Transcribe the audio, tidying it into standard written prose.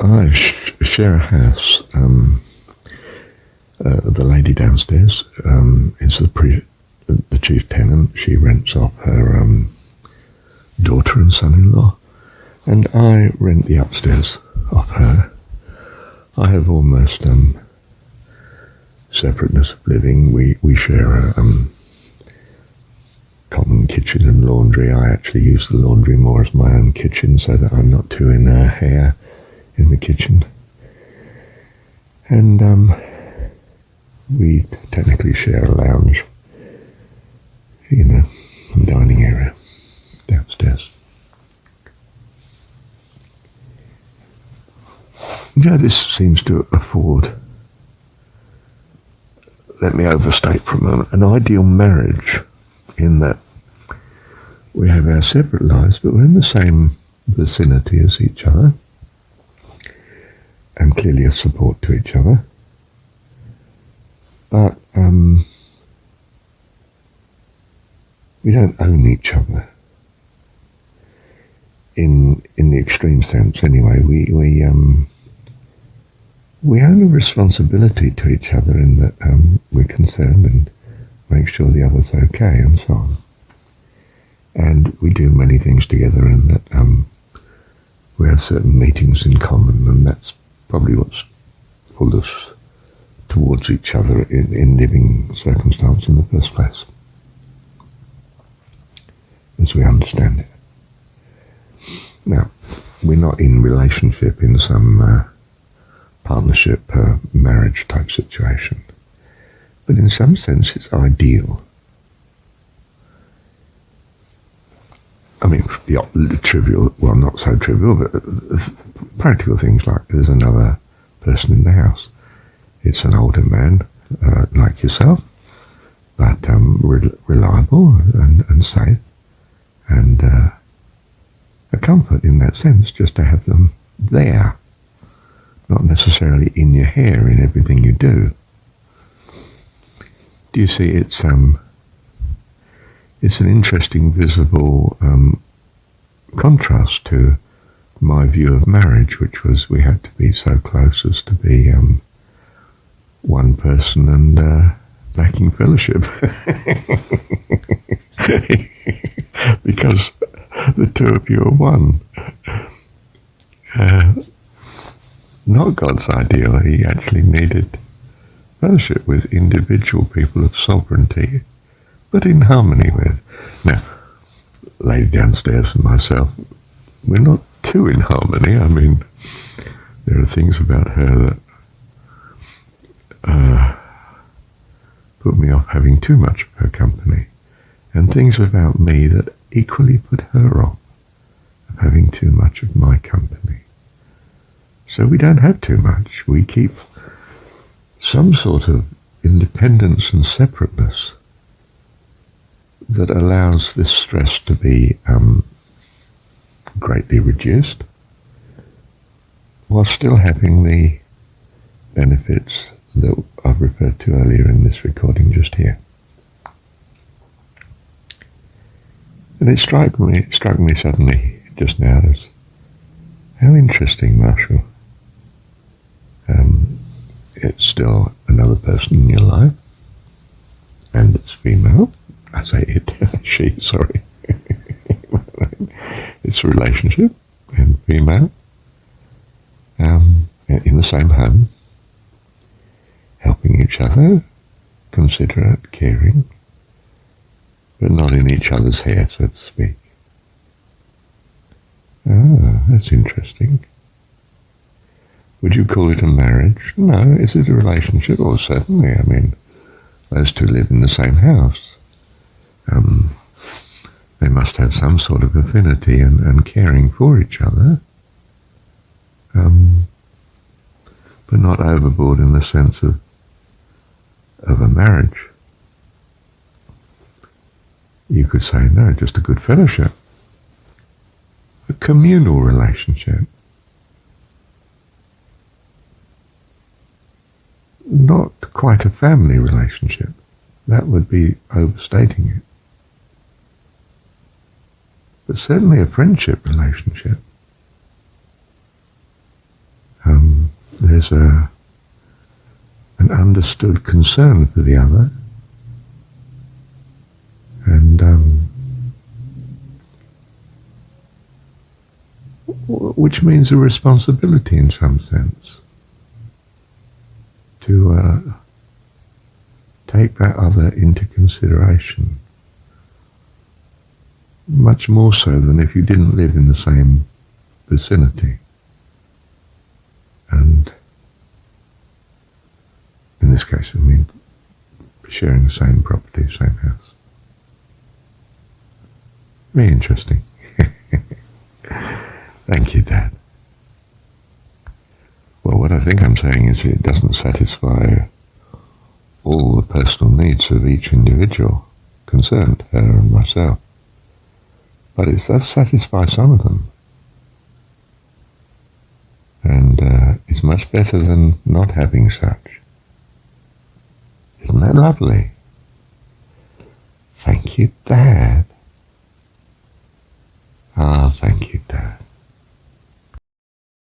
I share a house. The lady downstairs is the chief tenant. She rents off her daughter and son-in-law, and I rent the upstairs off her. I have almost separateness of living. We share a common kitchen and laundry. I actually use the laundry more as my own kitchen so that I'm not too in her hair in the kitchen. And we technically share a lounge, and dining area downstairs. This seems to afford, let me overstate for a moment, an ideal marriage in that we have our separate lives, but we're in the same vicinity as each other, and clearly a support to each other. But we don't own each other in the extreme sense. Anyway, we own a responsibility to each other in that we're concerned and make sure the other's okay and so on. And we do many things together in that we have certain meetings in common, and that's probably what's pulled us towards each other in living circumstance in the first place, as we understand it. Now, we're not in relationship in some partnership, marriage type situation, but in some sense it's ideal. I mean, the trivial, well, not so trivial, but practical things like there's another person in the house. It's an older man, like yourself, but reliable and safe, and a comfort in that sense just to have them there, not necessarily in your hair in everything you do. Do you see, it's an interesting visible contrast to my view of marriage, which was we had to be so close as to be one person and lacking fellowship. Because the two of you are one. Not God's ideal. He actually needed fellowship with individual people of sovereignty, but in harmony with. Now, lady downstairs and myself, we're not too in harmony. I mean, there are things about her that put me off having too much of her company, and things about me that equally put her off of having too much of my company. So we don't have too much. We keep some sort of independence and separateness that allows this stress to be greatly reduced, while still having the benefits that I've referred to earlier in this recording just here. And it struck me suddenly just now as how interesting, Marshall. It's still another person in your life, and it's female. I say it, she, sorry. It's a relationship, and female, in the same home, helping each other, considerate, caring, but not in each other's hair, so to speak. Ah, that's interesting. Would you call it a marriage? No. Is it a relationship? Well, certainly. I mean, those two live in the same house. They must have some sort of affinity and caring for each other, but not overboard in the sense of a marriage. You could say, no, just a good fellowship. A communal relationship. Not quite a family relationship. That would be overstating it. But certainly a friendship relationship. there's an understood concern for the other, and which means a responsibility in some sense to take that other into consideration, much more so than if you didn't live in the same vicinity. And in this case, I mean, sharing the same property, same house. Very interesting. Thank you, Dad. Well, what I think I'm saying is it doesn't satisfy all the personal needs of each individual concerned, her and myself. But it does satisfy some of them. And it's much better than not having such. Isn't that lovely? Thank you, Dad.